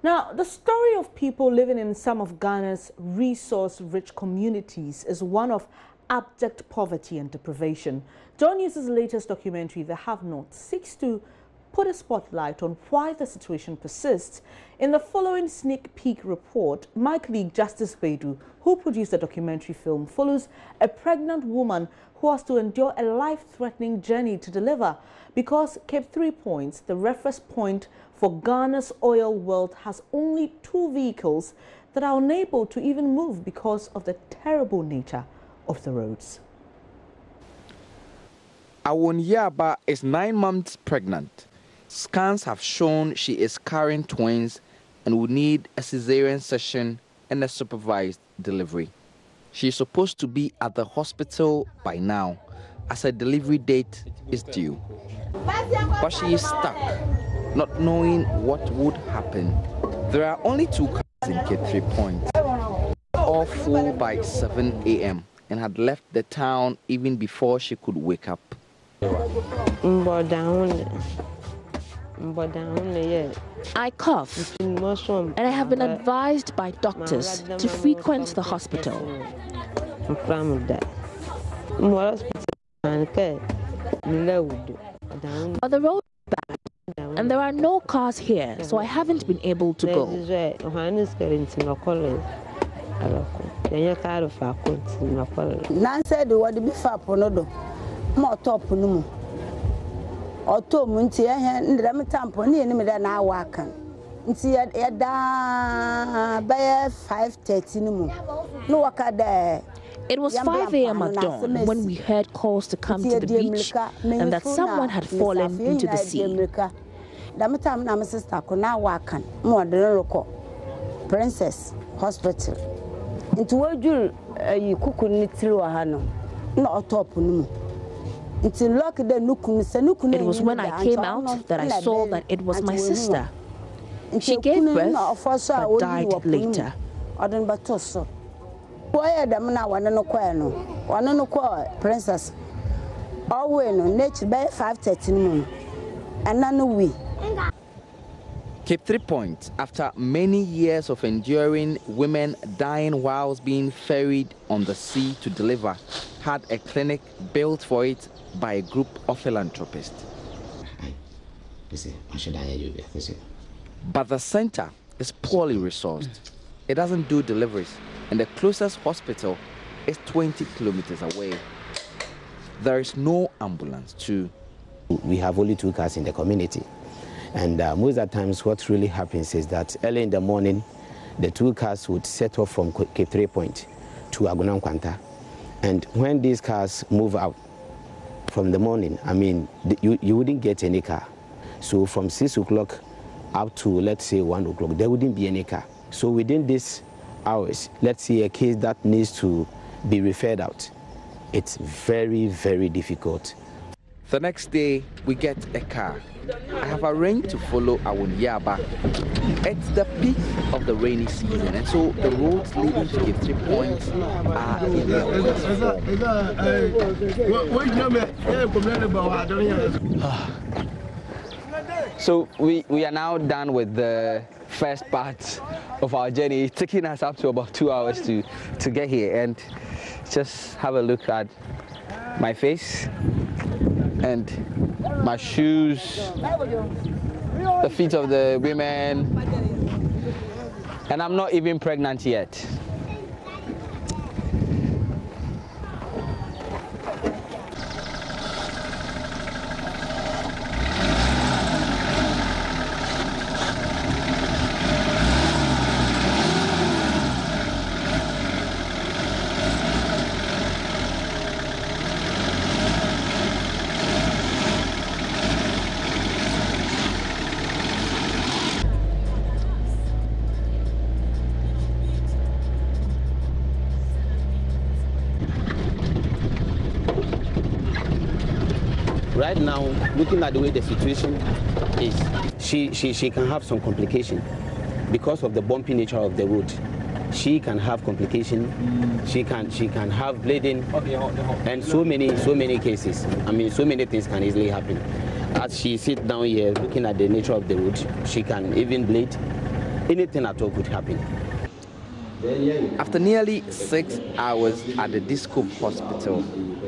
Now, the story of people living in some of Ghana's resource-rich communities is one of abject poverty and deprivation. JoyNews' latest documentary, The Have-Not, seeks to put a spotlight on why the situation persists. In the following sneak peek report, my colleague Justice Bedu, who produced the documentary film, follows a pregnant woman who has to endure a life-threatening journey to deliver because Cape 3 Points, the reference point for Ghana's oil wealth, has only 2 vehicles that are unable to even move because of the terrible nature of the roads. Awonyaba is 9 months pregnant. Scans have shown she is carrying twins and will need a cesarean section and a supervised delivery. She is supposed to be at the hospital by now, as her delivery date is due. But she is stuck, not knowing what would happen. There are only 2 cars in Cape 3 Points, all full by 7 a.m. and had left the town even before she could wake up. I cough, and I have been advised by doctors to frequent the hospital. But the road is bad, and there are no cars here, so I haven't been able to go. It was 5 a.m. at dawn when we heard calls to come to the beach and that someone had fallen into the sea. Princess Hospital. Into what you cook It was when I came out that I saw that it was my sister. She gave birth but died later. Princess. Nature by 5:13 and none we. Cape 3 Points, after many years of enduring women dying whilst being ferried on the sea to deliver, had a clinic built for it by a group of philanthropists. But the center is poorly resourced. It doesn't do deliveries, and the closest hospital is 20 kilometers away. There is no ambulance too. We have only 2 cars in the community. And most of the times what really happens is that early in the morning, the 2 cars would set off from Cape 3 Point to Agunam Kwanta. And when these cars move out from the morning, I mean, you wouldn't get any car. So from 6 o'clock up to, let's say, 1 o'clock, there wouldn't be any car. So within these hours, let's say a case that needs to be referred out, it's very, very difficult. The next day, we get a car. I have arranged to follow Awonyaba. It's the peak of the rainy season, and so the roads leading to Cape 3 Points are in their worst form. So we are now done with the first part of our journey. It's taking us up to about 2 hours to get here, and just have a look at my face and my shoes, the feet of the women, and I'm not even pregnant yet. Right now, looking at the way the situation is, she can have some complication because of the bumpy nature of the road. She can have complication. She can have bleeding, and so many cases. I mean, so many things can easily happen. As she sits down here, looking at the nature of the road, she can even bleed. anything at all could happen. After nearly 6 hours at the Disco Hospital,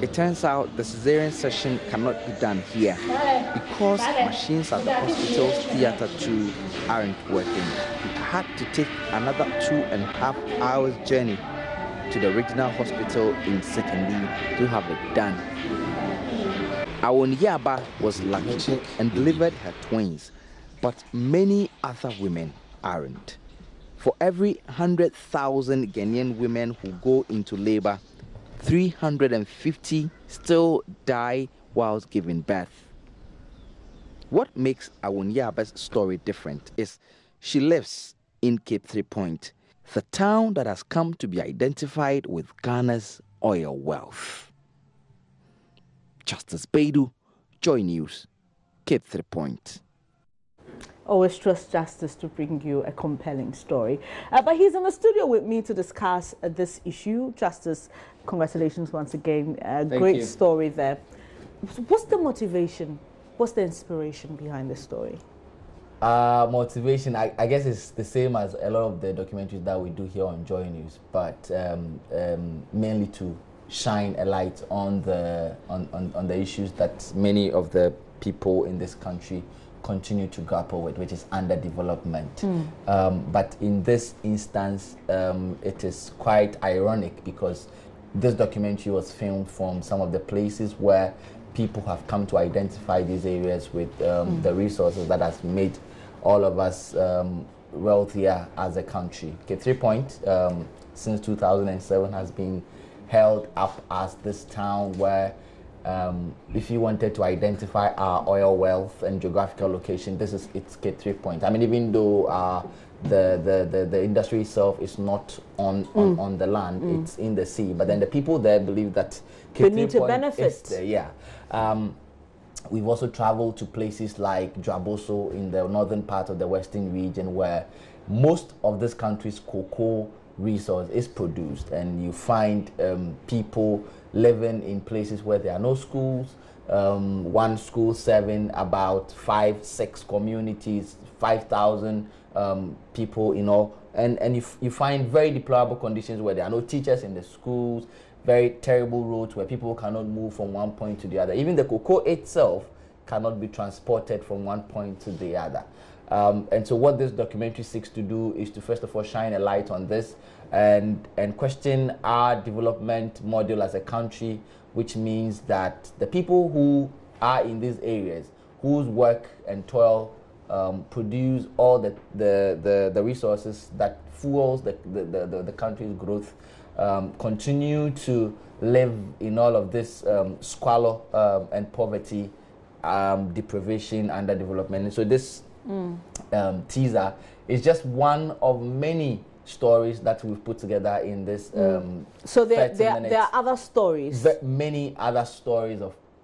it turns out the cesarean session cannot be done here because machines at the hospital's theater 2 aren't working. We had to take another 2.5 hours journey to the regional hospital in Sekindi to have it done. Awonyaba was lucky and delivered her twins, but many other women aren't. For every 100,000 Ghanaian women who go into labor, 350 still die whilst giving birth. What makes Awonyaba's story different is she lives in Cape 3 Point, the town that has come to be identified with Ghana's oil wealth. Justice Baidu, Joy News, Cape 3 Point. Always trust Justice to bring you a compelling story. But he's in the studio with me to discuss this issue. Justice, congratulations once again. Great story there. What's the motivation? What's the inspiration behind the story? Motivation, I guess it's the same as a lot of the documentaries that we do here on Joy News, but mainly to shine a light on the issues that many of the people in this country continue to grapple with, which is underdevelopment. But in this instance, it is quite ironic because this documentary was filmed from some of the places where people have come to identify these areas with the resources that has made all of us wealthier as a country. Cape 3 Point, since 2007, has been held up as this town where if you wanted to identify our oil wealth and geographical location, it's Cape 3 Point. I mean, even though the industry itself is not on the land, it's in the sea. But then the people there believe that Cape 3 Point benefit. Is there, yeah. We've also traveled to places like Dwaboso in the northern part of the western region, where most of this country's cocoa resource is produced, and you find people living in places where there are no schools, one school serving about 5-6 communities, 5,000 people, you know, and you find very deplorable conditions where there are no teachers in the schools, very terrible roads where people cannot move from one point to the other. Even the cocoa itself cannot be transported from one point to the other. And so what this documentary seeks to do is to first of all shine a light on this and question our development model as a country, which means that the people who are in these areas, whose work and toil produce all the resources that fuels the country's growth, continue to live in all of this squalor and poverty, deprivation, underdevelopment. And so this teaser is just one of many stories that we've put together in this. So there are other stories. Many other stories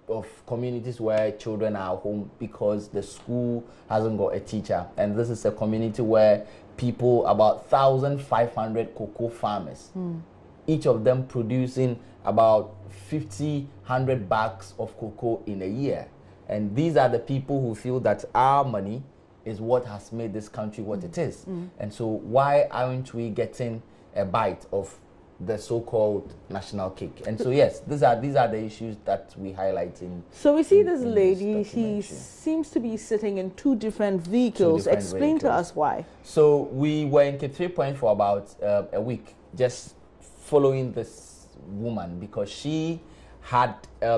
of communities where children are home because the school hasn't got a teacher. And this is a community where people, about 1,500 cocoa farmers, each of them producing about 100 bags of cocoa in a year. And these are the people who feel that our money is what has made this country what it is. And so why aren't we getting a bite of the so-called national cake? And so yes, these are the issues that we highlight in. So we see this lady, she seems to be sitting in two different vehicles. Explain to us why. So we were in Cape 3 Point for about a week, just following this woman, because she had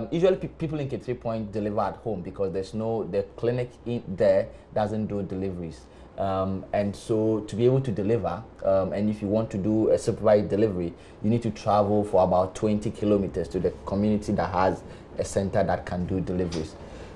usually people in Cape 3 Point deliver at home because the clinic in there doesn't do deliveries, and so to be able to deliver, and if you want to do a supervised delivery, you need to travel for about 20 kilometers to the community that has a center that can do deliveries.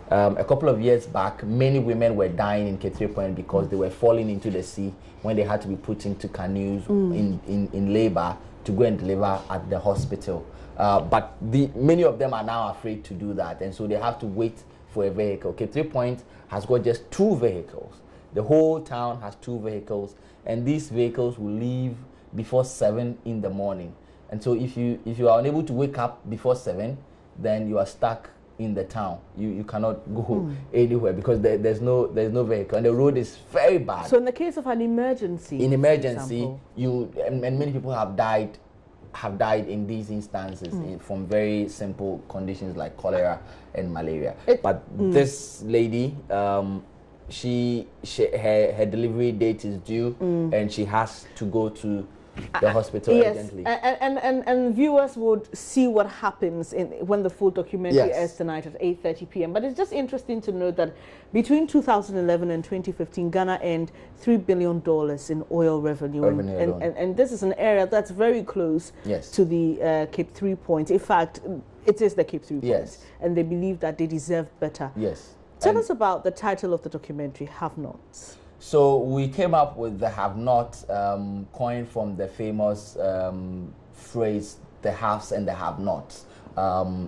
A couple of years back, many women were dying in Cape 3 Point because they were falling into the sea when they had to be put into canoes in labor to go and deliver at the hospital. But many of them are now afraid to do that, and so they have to wait for a vehicle. Cape 3 Point has got just 2 vehicles. The whole town has 2 vehicles, and these vehicles will leave before 7 in the morning. And so if you are unable to wake up before 7, then you are stuck in the town. You cannot go anywhere because there's no vehicle and the road is very bad. So in the case of an emergency, and many people have died in these instances from very simple conditions like cholera and malaria. But this lady, her delivery date is due and she has to go to the hospital urgently. And viewers would see what happens when the full documentary airs tonight at 8:30 p.m. But it's just interesting to note that between 2011 and 2015, Ghana earned $3 billion in oil revenue. And this is an area that's very close to the Cape 3 Points. In fact, it is the Cape 3 Points. And they believe that they deserve better. Tell us about the title of the documentary, Have Nots. So we came up with the have not, coined from the famous phrase, the haves and the have nots.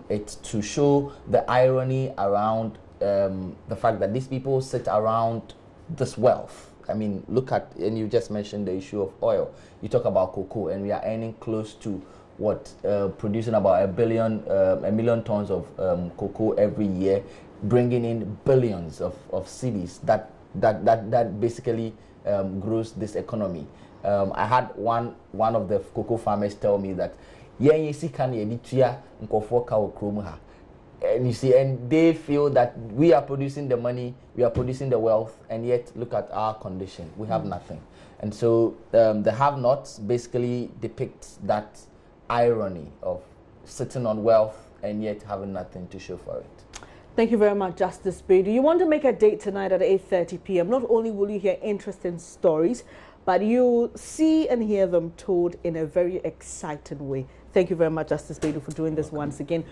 It's to show the irony around the fact that these people sit around this wealth. I mean, look at, and you just mentioned the issue of oil. You talk about cocoa, and we are earning close to what, producing about 1 million tons of cocoa every year, bringing in billions of cedis that basically grows this economy. I had one of the cocoa farmers tell me that and you see, and they feel that we are producing the money, we are producing the wealth, and yet look at our condition, we have nothing. And so the have nots basically depicts that irony of sitting on wealth and yet having nothing to show for it. Thank you very much, Justice Bedu. You want to make a date tonight at 8:30 p.m. Not only will you hear interesting stories, but you'll see and hear them told in a very exciting way. Thank you very much, Justice Bedu, for doing this once again.